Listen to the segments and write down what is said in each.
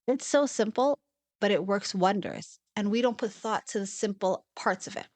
It's so simple, but it works wonders, and we don't put thought to the simple parts of it.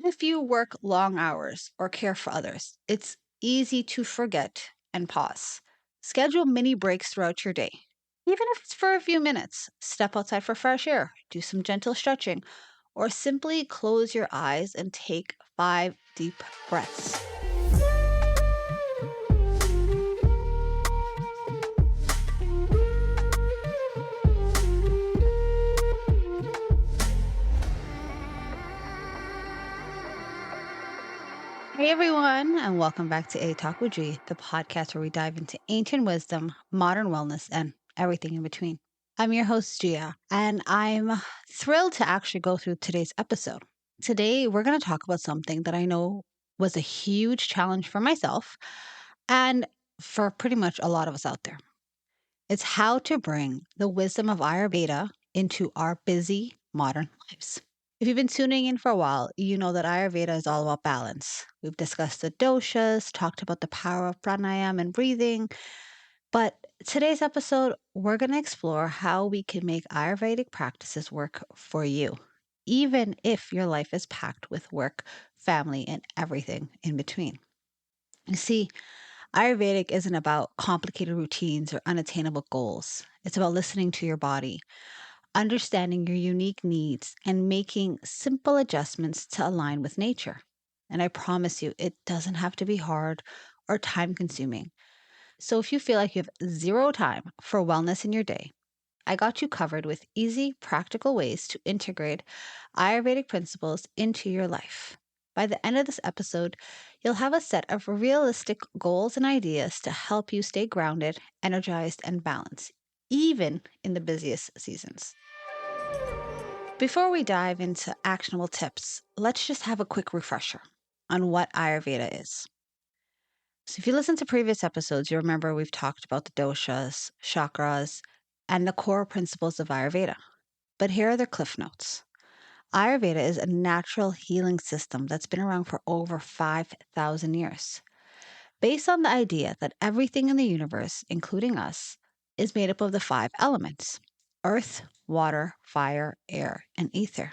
If you work long hours or care for others, it's easy to forget and pause. Schedule mini breaks throughout your day. Even if it's for a few minutes, step outside for fresh air, do some gentle stretching, or simply close your eyes and take 5 deep breaths. Hey everyone, and welcome back to A Talk with G, the podcast where we dive into ancient wisdom, modern wellness, and everything in between. I'm your host, Gia, and I'm thrilled to actually go through today's episode. Today, we're going to talk about something that I know was a huge challenge for myself and for pretty much a lot of us out there. It's how to bring the wisdom of Ayurveda into our busy modern lives. If you've been tuning in for a while, you know that Ayurveda is all about balance. We've discussed the doshas, talked about the power of pranayama and breathing. But today's episode, we're going to explore how we can make Ayurvedic practices work for you, even if your life is packed with work, family, and everything in between. You see, Ayurvedic isn't about complicated routines or unattainable goals. It's about listening to your body, understanding your unique needs, and making simple adjustments to align with nature. And I promise you, it doesn't have to be hard or time consuming. So if you feel like you have zero time for wellness in your day, I got you covered with easy, practical ways to integrate Ayurvedic principles into your life. By the end of this episode, you'll have a set of realistic goals and ideas to help you stay grounded, energized, and balanced, even in the busiest seasons. Before we dive into actionable tips, let's just have a quick refresher on what Ayurveda is. So, if you listen to previous episodes, you remember we've talked about the doshas, chakras, and the core principles of Ayurveda. But here are the cliff notes. Ayurveda is a natural healing system that's been around for over 5,000 years, based on the idea that everything in the universe, including us, is made up of the 5 elements: earth, water, fire, air, and ether.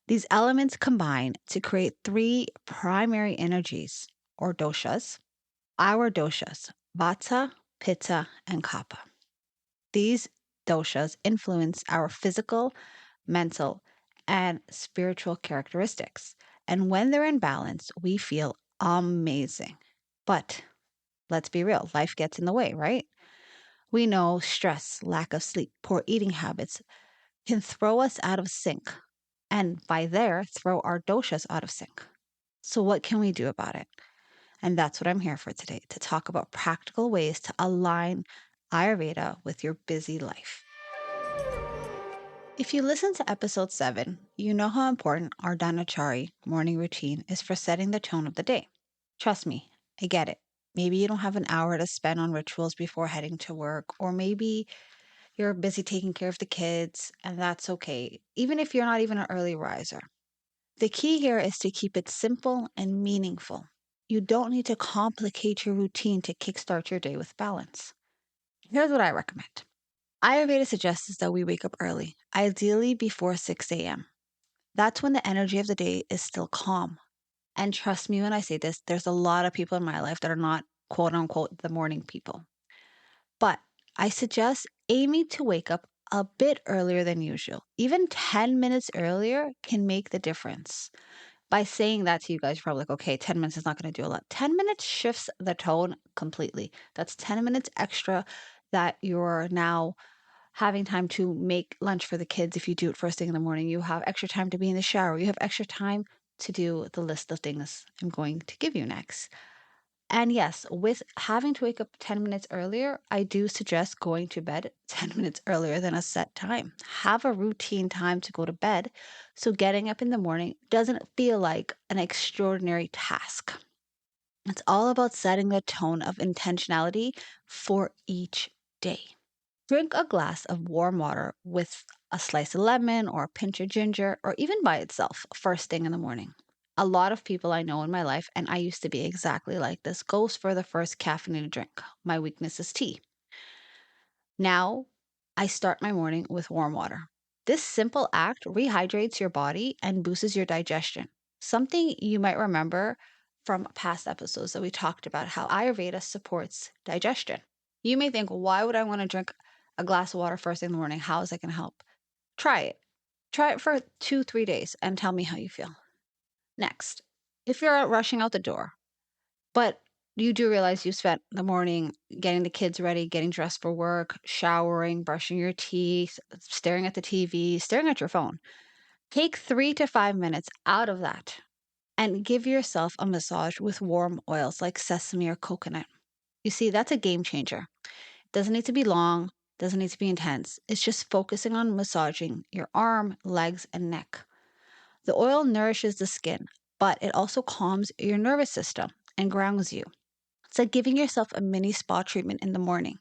These elements combine to create 3 primary energies or doshas, our doshas, vata, pitta, and kapha. These doshas influence our physical, mental, and spiritual characteristics. And when they're in balance, we feel amazing. But let's be real, life gets in the way, right? We know stress, lack of sleep, poor eating habits can throw us out of sync, and by there, throw our doshas out of sync. So, what can we do about it? And that's what I'm here for today, to talk about practical ways to align Ayurveda with your busy life. If you listen to episode 7, you know how important our Danachari morning routine is for setting the tone of the day. Trust me, I get it. Maybe you don't have an hour to spend on rituals before heading to work, or maybe you're busy taking care of the kids, and that's okay, even if you're not even an early riser. The key here is to keep it simple and meaningful. You don't need to complicate your routine to kickstart your day with balance. Here's what I recommend. Ayurveda suggests that we wake up early, ideally before 6 a.m. That's when the energy of the day is still calm. And trust me when I say this, there's a lot of people in my life that are not quote unquote the morning people. But I suggest aiming to wake up a bit earlier than usual. Even 10 minutes earlier can make the difference. By saying that to you guys, you're probably like, okay, 10 minutes is not going to do a lot. 10 minutes shifts the tone completely. That's 10 minutes extra that you're now having time to make lunch for the kids. If you do it first thing in the morning, you have extra time to be in the shower. You have extra time to do the list of things I'm going to give you next. And yes, with having to wake up 10 minutes earlier, I do suggest going to bed 10 minutes earlier than a set time. Have a routine time to go to bed so getting up in the morning doesn't feel like an extraordinary task. It's all about setting the tone of intentionality for each day. Drink a glass of warm water with a slice of lemon or a pinch of ginger, or even by itself first thing in the morning. A lot of people I know in my life, and I used to be exactly like this, goes for the first caffeinated drink. My weakness is tea. Now, I start my morning with warm water. This simple act rehydrates your body and boosts your digestion. Something you might remember from past episodes that we talked about how Ayurveda supports digestion. You may think, why would I want to drink a glass of water first thing in the morning? How is that going to help? Try it. Try it for 2, 3 days and tell me how you feel. Next, if you're out rushing out the door, but you do realize you spent the morning getting the kids ready, getting dressed for work, showering, brushing your teeth, staring at the TV, staring at your phone. Take 3 to 5 minutes out of that and give yourself a massage with warm oils like sesame or coconut. You see, that's a game changer. It doesn't need to be long, doesn't need to be intense. It's just focusing on massaging your arm, legs, and neck. The oil nourishes the skin, but it also calms your nervous system and grounds you. It's like giving yourself a mini spa treatment in the morning.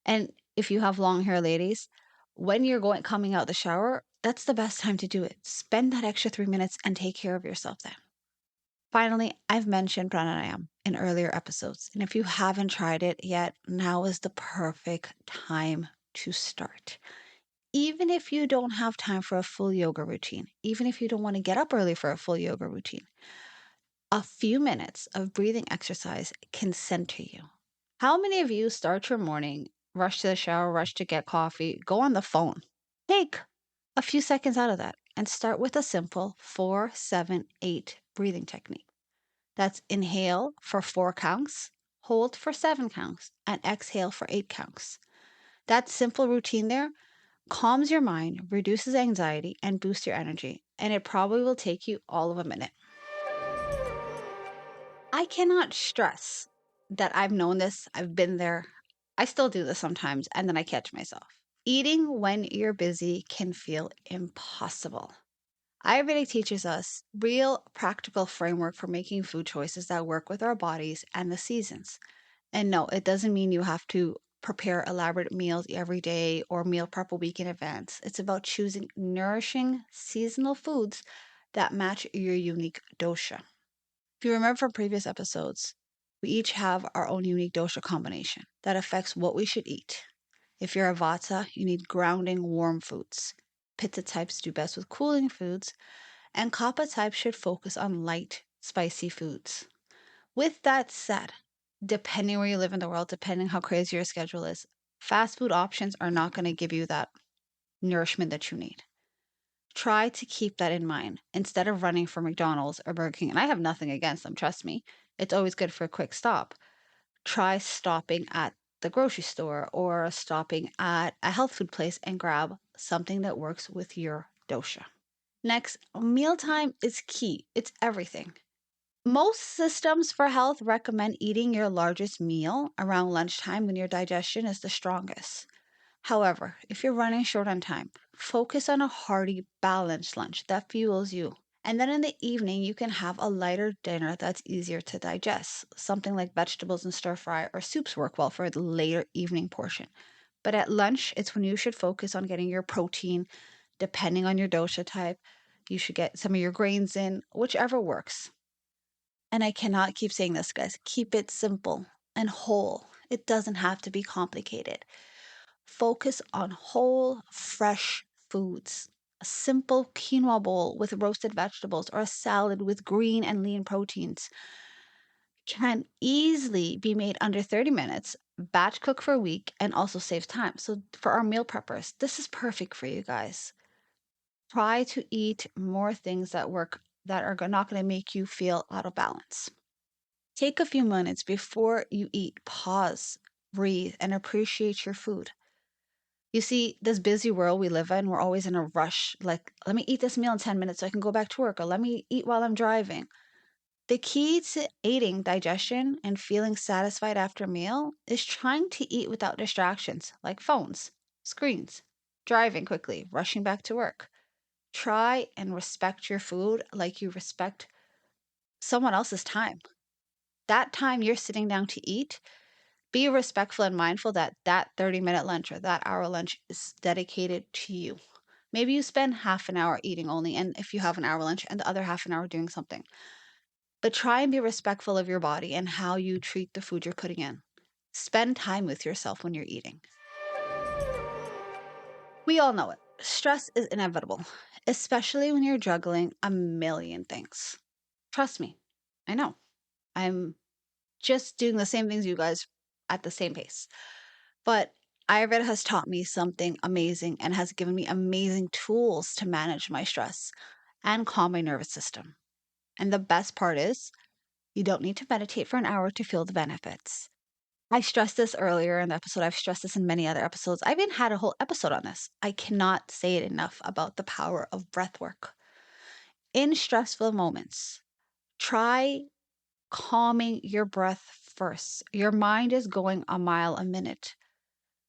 And if you have long hair, ladies, when you're coming out the shower, that's the best time to do it. Spend that extra 3 minutes and take care of yourself then. Finally, I've mentioned pranayama in earlier episodes. And if you haven't tried it yet, now is the perfect time to start. Even if you don't have time for a full yoga routine, even if you don't want to get up early for a full yoga routine, a few minutes of breathing exercise can center you. How many of you start your morning, rush to the shower, rush to get coffee, go on the phone? Take a few seconds out of that and start with a simple 4-7-8 breathing technique. That's inhale for 4 counts, hold for 7 counts, and exhale for 8 counts. That simple routine there calms your mind, reduces anxiety, and boosts your energy. And it probably will take you all of a minute. I cannot stress that I've known this, I've been there. I still do this sometimes, and then I catch myself. Eating when you're busy can feel impossible. Ayurveda teaches us real practical framework for making food choices that work with our bodies and the seasons. And no, it doesn't mean you have to prepare elaborate meals every day or meal prep a week in advance. It's about choosing nourishing seasonal foods that match your unique dosha. If you remember from previous episodes, we each have our own unique dosha combination that affects what we should eat. If you're a vata, you need grounding, warm foods. Pitta types do best with cooling foods, and kapha types should focus on light, spicy foods. With that said, depending where you live in the world, depending how crazy your schedule is, fast food options are not going to give you that nourishment that you need. Try to keep that in mind instead of running for McDonald's or Burger King. And I have nothing against them, trust me. It's always good for a quick stop. Try stopping at the grocery store or stopping at a health food place and grab something that works with your dosha. Next, mealtime is key. It's everything. Most systems for health recommend eating your largest meal around lunchtime when your digestion is the strongest. However, if you're running short on time, focus on a hearty, balanced lunch that fuels you. And then in the evening, you can have a lighter dinner that's easier to digest. Something like vegetables and stir fry or soups work well for the later evening portion. But at lunch, it's when you should focus on getting your protein, depending on your dosha type. You should get some of your grains in, whichever works. And I cannot keep saying this, guys. Keep it simple and whole. It doesn't have to be complicated. Focus on whole, fresh foods. A simple quinoa bowl with roasted vegetables or a salad with green and lean proteins can easily be made under 30 minutes, batch cook for a week, and also saves time. So, for our meal preppers, this is perfect for you guys. Try to eat more things that work that are not going to make you feel out of balance. Take a few minutes before you eat, pause, breathe, and appreciate your food. You see, this busy world we live in, we're always in a rush. Like, let me eat this meal in 10 minutes so I can go back to work, or let me eat while I'm driving. The key to aiding digestion and feeling satisfied after a meal is trying to eat without distractions like phones, screens, driving quickly, rushing back to work. Try and respect your food like you respect someone else's time. That time you're sitting down to eat, be respectful and mindful that that 30-minute lunch or that hour lunch is dedicated to you. Maybe you spend half an hour eating only, and if you have an hour lunch, and the other half an hour doing something. But try and be respectful of your body and how you treat the food you're putting in. Spend time with yourself when you're eating. We all know it. Stress is inevitable, especially when you're juggling a million things. Trust me, I know. I'm just doing the same things you guys at the same pace. But Ayurveda has taught me something amazing and has given me amazing tools to manage my stress and calm my nervous system. And the best part is, you don't need to meditate for an hour to feel the benefits. I stressed this earlier in the episode. I've stressed this in many other episodes. I even had a whole episode on this. I cannot say it enough about the power of breath work. In stressful moments, try calming your breath first. Your mind is going a mile a minute.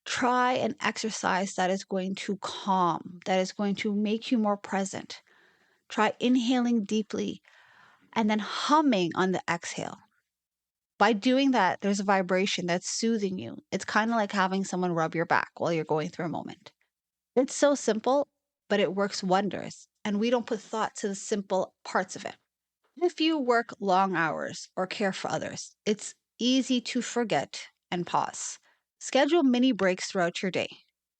Try an exercise that is going to calm, that is going to make you more present. Try inhaling deeply and then humming on the exhale. By doing that, there's a vibration that's soothing you. It's kind of like having someone rub your back while you're going through a moment. It's so simple, but it works wonders. And we don't put thought to the simple parts of it. If you work long hours or care for others, it's easy to forget and pause. Schedule mini breaks throughout your day.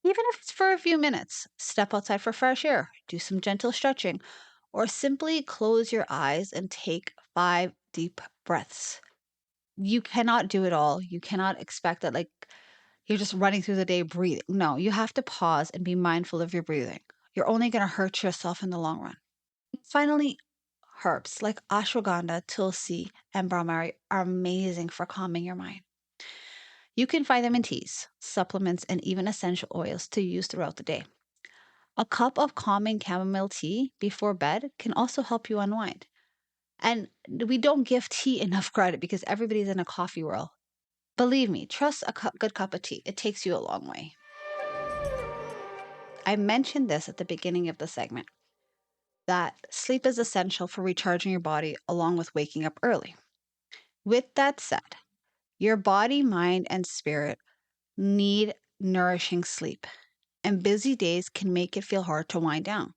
Even if it's for a few minutes, step outside for fresh air, do some gentle stretching, or simply close your eyes and take 5 deep breaths. You cannot do it all. You cannot expect that, like, you're just running through the day breathing. No, you have to pause and be mindful of your breathing. You're only going to hurt yourself in the long run. Finally, herbs like ashwagandha, tulsi, and brahmari are amazing for calming your mind. You can find them in teas, supplements, and even essential oils to use throughout the day. A cup of calming chamomile tea before bed can also help you unwind. And we don't give tea enough credit because everybody's in a coffee world. Believe me, trust a good cup of tea. It takes you a long way. I mentioned this at the beginning of the segment that sleep is essential for recharging your body along with waking up early. With that said, your body, mind, and spirit need nourishing sleep, and busy days can make it feel hard to wind down.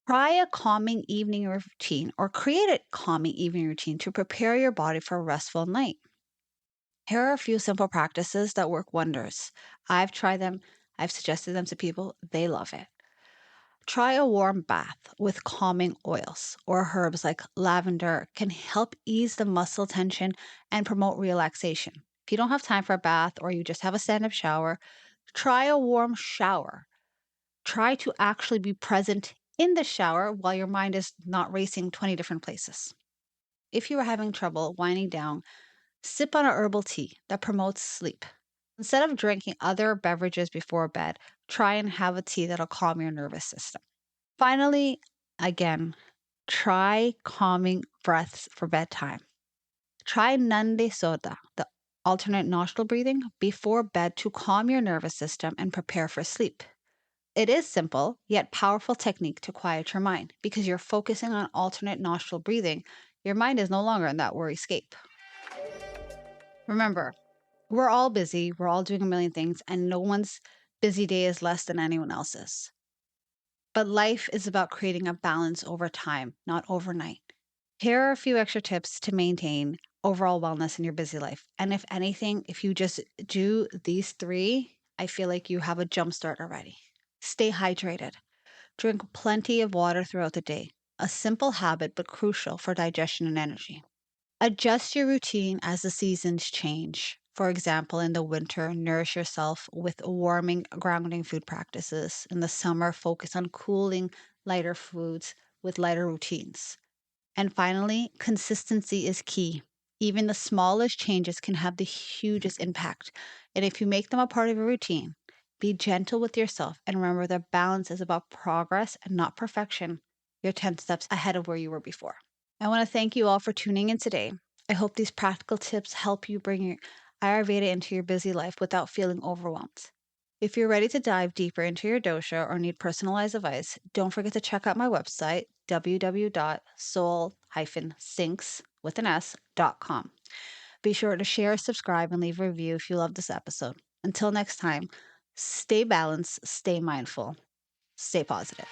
Try a calming evening routine or create a calming evening routine to prepare your body for a restful night. Here are a few simple practices that work wonders. I've tried them, I've suggested them to people, they love it. Try a warm bath with calming oils or herbs like lavender can help ease the muscle tension and promote relaxation. If you don't have time for a bath or you just have a stand up shower, try a warm shower. Try to actually be present in the shower while your mind is not racing 20 different places. If you are having trouble winding down, sip on a herbal tea that promotes sleep. Instead of drinking other beverages before bed, try and have a tea that'll calm your nervous system. Finally, again, try calming breaths for bedtime. Try Nande Soda, the alternate nostril breathing, before bed to calm your nervous system and prepare for sleep. It is simple, yet powerful technique to quiet your mind because you're focusing on alternate nostril breathing. Your mind is no longer in that worry scape. Remember, we're all busy, we're all doing a million things, and no one's busy day is less than anyone else's. But life is about creating a balance over time, not overnight. Here are a few extra tips to maintain overall wellness in your busy life. And if anything, if you just do these 3, I feel like you have a jump start already. Stay hydrated. Drink plenty of water throughout the day. A simple habit, but crucial for digestion and energy. Adjust your routine as the seasons change. For example, in the winter, nourish yourself with warming, grounding food practices. In the summer, focus on cooling, lighter foods with lighter routines. And finally, consistency is key. Even the smallest changes can have the hugest impact. And if you make them a part of your routine, be gentle with yourself and remember that balance is about progress and not perfection. You're 10 steps ahead of where you were before. I want to thank you all for tuning in today. I hope these practical tips help you bring your Ayurveda into your busy life without feeling overwhelmed. If you're ready to dive deeper into your dosha or need personalized advice, don't forget to check out my website, www.soul-sinks.com. Be sure to share, subscribe, and leave a review if you love this episode. Until next time, stay balanced, stay mindful, stay positive.